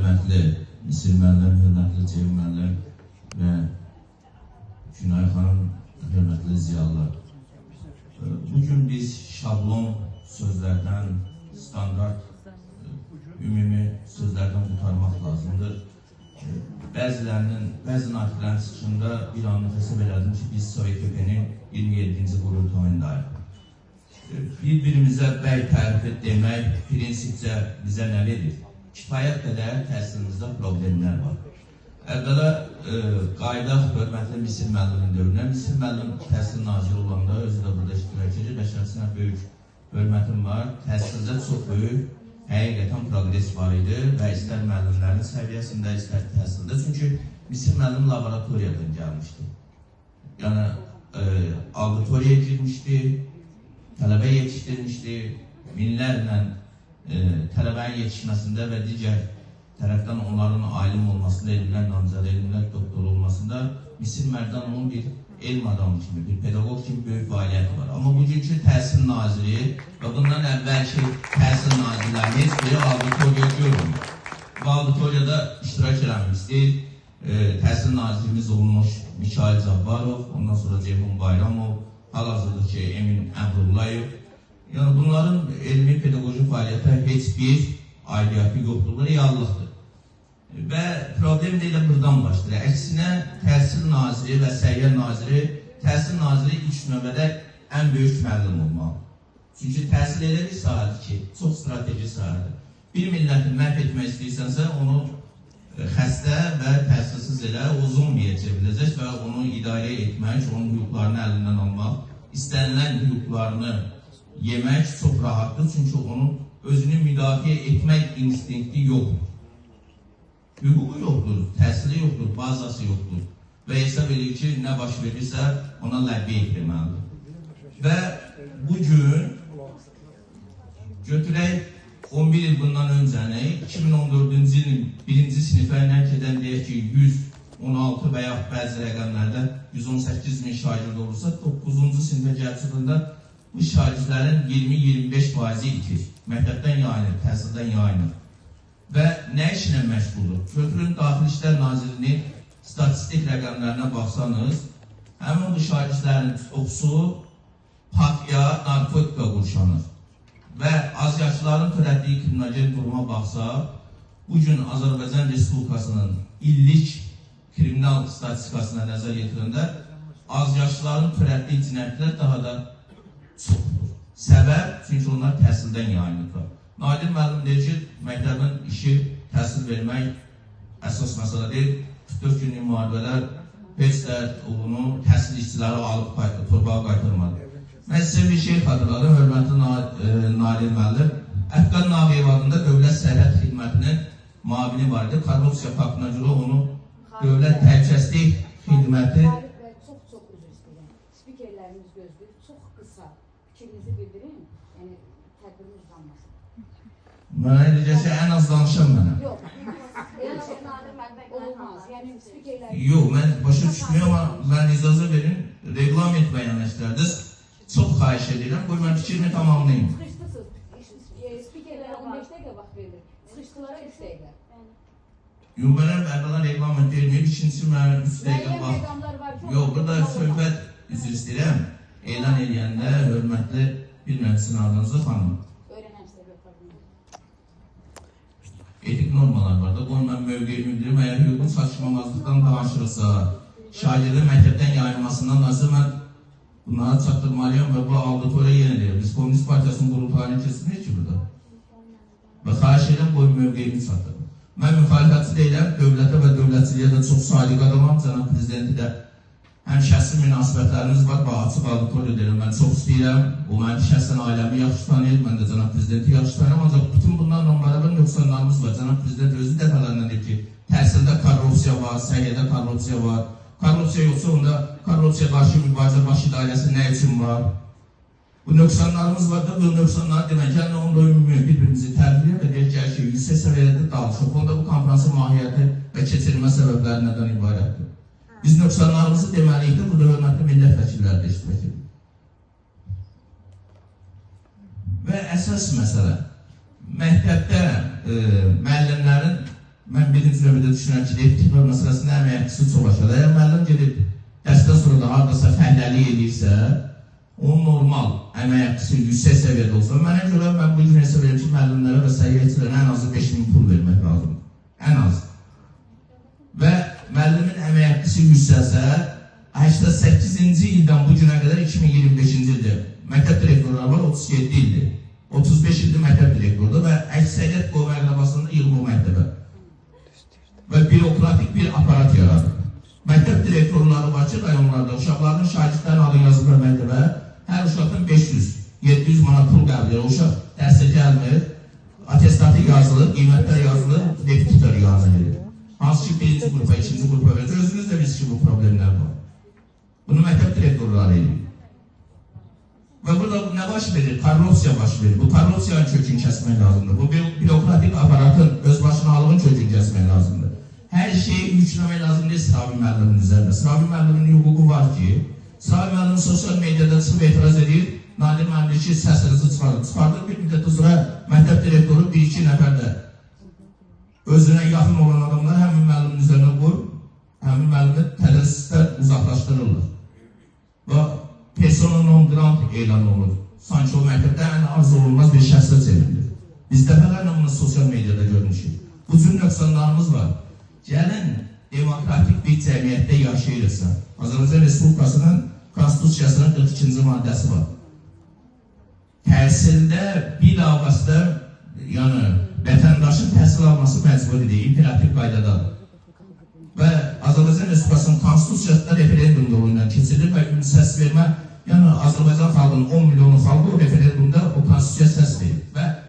hörmətli Misir müəllim, hörmətli Ceyhun müəllim və Günay xanım, hörmətli ziyalılar. Bugün biz şablon sözlərdən, standart, ümumi sözlərdən qurtarmaq lazımdır. Bəzi natiflərin çıxışında bir anlıq hesab elədim ki, biz SOYKP-nin 27-ci qurultayındayıq. Bir-birimizə bəy tərifi demək prinsipcə bizə nə verir? Kifayət qədər təhsilimizdə problemlər var. Əvvəla qaydaq hörmətli Misir müəllimin dövrünə. Misir müəllim təhsil naziri olanda özü də burada iştirak edir və şəxsinə böyük hörmətim var. Təhsildə çox böyük, həqiqətən progres var idi və istər müəllimlərin səviyyəsində, istər təhsildə. Çünki Misir müəllim laboratoriyadan gəlmişdi. Yəni, auditoriyaya girmişdi, tələbə yetişdirmişdi, minlərlə tələbənin yetişməsində və digər tərəfdən onların alim olmasında, elmlər namizədə, elmlər doktor olmasında Misir Mərdanovun bir elm adamı kimi, bir pedagog kimi böyük fəaliyyəti var. Amma bugünkü təhsil naziri və bundan əvvəlki təhsil nazirləri heç biri auditoriya görmür. Bu auditoriyada iştirak eləmişdir. Təhsil nazirimiz olmuş Mikail Cabbarov, ondan sonra Ceyhun Bayramov, hal-hazırdakı Emin Əmrullayev. Yəni bunların elmi pedagojik fəaliyyətə heç bir aidiyyəti yoxdur, bu reallıqdır. Və problem də elə buradan başlayır. Əksinə təhsil naziri və səhiyyə naziri, təhsil naziri ilk növbədə ən böyük müəllim olmalı. Çünki təhsil elə bir sahədir ki, çox strateji sahədir. Bir milləti məhv etmək istəyirsənsə, onu xəstə və təhsilsiz elə uzun müyə çevriləcək və onu idarə etmək, onun hüquqlarını əlindən almaq, istənilən hüquqlarını yemək çox rahatdır, çünki onun özünü müdafiə etmək instinkti yoxdur. Hüququ yoxdur, təhsili yoxdur, bazası yoxdur və hesab edir ki, nə baş verirsə ona ləbbi etməlidir. Və bugün götürək 11 il bundan öncəni 2014-cü ilin 1-ci sinifə nərk edən deyək ki, 116 və yaxud bəzi rəqəmlərdə 118 min şagird olursa, 9-cu sinifə gəlçilində bu şagirdlərin 20-25% itir. Məktəbdən yayınır, təhsildən yayınır. Və nə işlə məşğuldur? Götürün Daxili İşlər Nazirliyinin statistik rəqəmlərinə baxsanız, həmin bu şagirdlərin çoxusu partiya, narkotika qurşanır. Və azyaşlıların törətdiyi kriminogən duruma baxsaq, bugün Azərbaycan Respublikasının illik kriminal statistikasına nəzər yetirəndə azyaşlıların törətdiyi cinayətlər daha da çoxdur. Səbəb, çünki onlar təhsildən yayınırlar. Nadir müəllim deyir ki, məktəbin işi təhsil vermək əsas məsələ deyil. 44 günlük müharibələr heç də onu təhsil işçiləri alıb torbağa qaytarmadı. Mən sizə bir şey xatırladım, hörmətli Nadir müəllim. Əfqan Nağıyev adında Dövlət Sərhəd Xidmətinin mavini var idi. Korrupsiya faktına görə onu Dövlət Təhlükəsizlik Xidməti Çox üzr istəyirəm. Spikerlərimiz gözləyir, çox qısa fikrinizi bildirin, yəni tədbirimiz uzanmasın. Mənə edəcəksə, ən az danışam mənə. Yox, olmaz, yəni spikerlərimiz... Yox, mən başa düşmüyorum, amma mən icazə verin, reglament bəyanləşdirərdiniz. Çox xahiş edirəm, qoy mən fikrimi tamamlayayım. Çıxışdısınız, spikerlərə 15 dəqiqə vaxt verilir, çıxışdılara 3 dəqiqə. Yox, mənə əvvəla reglament verməyib, ikincisi mənə 3 dəqiqə vaxt... Yox, burada söhbət üzr istəyirəm, elan edəndə hörmətli bilməm sizin adınızı xanım. Öyrənəm səbəblərini. Etik normalar var da, qoy mən mövqeyimi bildirim, əgər hüququn çatışmamazlıqdan danışırsa, şagirdin məktəbdən yayılmasından nasıl mən bunları çatdırmalıyam və bu auditoriya yenə deyir. Biz Komünist Partiyasının qurultayını keçirmirik ki burada. Və xahiş edirəm, qoy mövqeyimi çatdırım. Mən müxalifətçi deyiləm, dövlətə və dövlətçiliyə də çox sadiq adamam, cənab prezidenti də həm şəxsi münasibətlərimiz var, açıq auditoriya deyirəm, mən çox istəyirəm, o mənim şəxsən ailəmi yaxşı tanıyır, mən də cənab prezidenti yaxşı tanıyım, ancaq bütün bunlarla bərabər nöqsanlarımız var. Cənab prezident özü dəfələrlə deyir ki, təhsildə korrupsiya var, səhiyyədə korrupsiya var. Korrupsiya yoxsa onda korrupsiya qarşı mübarizə baş idarəsi nə üçün var? Bu nöqsanlarımız var da, bu nöqsanları demək, yəni onda ümumi bir-birimizi təbliğ və deyək ki, hər şey yüksək səviyyədə danışıq. Onda bu konferansın mahiyyəti və keçirilmə səbəbləri nədən ibarətdir? Biz nöqsanlarımızı deməliyik də, burada hörmətli millət vəkilləri də iştirak edir. Və əsas məsələ, məktəbdə müəllimlərin, mən birinci növbədə düşünən ki, repetitor məsələsində əmək haqqısı çox aşağıda. Əgər müəllim gedib dərsdən sonra da haradasa fəhləlik edirsə, o normal əmək haqqısı yüksək səviyyədə olsa, mənə görə mən bu gün hesab edirəm ki, müəllimlərə və səhiyyəçilərə ən azı 5.000 pul vermək lazımdır. Ən az. Və müəllimin əmək haqqısı yüksəlsə, 88-ci ildən bu günə qədər 2025-ci ildir. Məktəb direktorları var, 37 ildir. 35 ildir məktəb direktorudur və əksəriyyət qovma əqrabasında yığılır məktəbə. Və bürokratik bir aparat yaradır. Məktəb direktorları var ki, rayonlarda uşaqların şagirdlərin adını yazılır məktəbə, hər uşaqdan 500-700 manat pul qəbul edir. Uşaq dərsə gəlmir, atestatı yazılır, qiymətlər yazılır, repetitor yazılır. Hansı ki, birinci qrupa, ikinci qrupa verir. Özünüz də bilirsiniz ki, bu problemlər var. Bunu məktəb direktorları edir. Və burada nə baş verir? Korrupsiya baş verir. Bu korrupsiyanın kökünü kəsmək lazımdır. Bu bürokratik aparatın öz başınalığın kökünü kəsmək lazımdır. Hər şeyi yükləmək lazım deyil Sıravi müəllimin üzərində. Sıravi müəllimin hüququ var ki, Sıravi müəllim sosial mediada çıxıb etiraz edir, Nadir müəllim ki, səsinizi çıxardır. Bir müddətdə sonra məktəb direktoru 1-2 nəfər də özünə yaxın olan adamlar həmin müəllimin üzərinə qoyur, həmin müəllimi tədrisdən uzaqlaşdırırlar. Və persona non grata elan olur. Sanki o məktəbdə ən arzu olunmaz bir şəxsə çevrilir. Biz dəfələrlə bunu sosial mediada görmüşük. Bu cür nöqsanlarımız var. Gəlin, demokratik bir cəmiyyətdə yaşayırsa, Azərbaycan Respublikasının Konstitusiyasının 42-ci maddəsi var. Təhsildə bilavasitə, yəni vətəndaşın təhsil alması məcburidir, imperativ qaydadadır. Və Azərbaycan Respublikasının Konstitusiyasında referendum yolu ilə keçirilir və səs vermə, yəni Azərbaycan xalqının 10 milyonu xalqı o referendumda o Konstitusiyaya səs verir və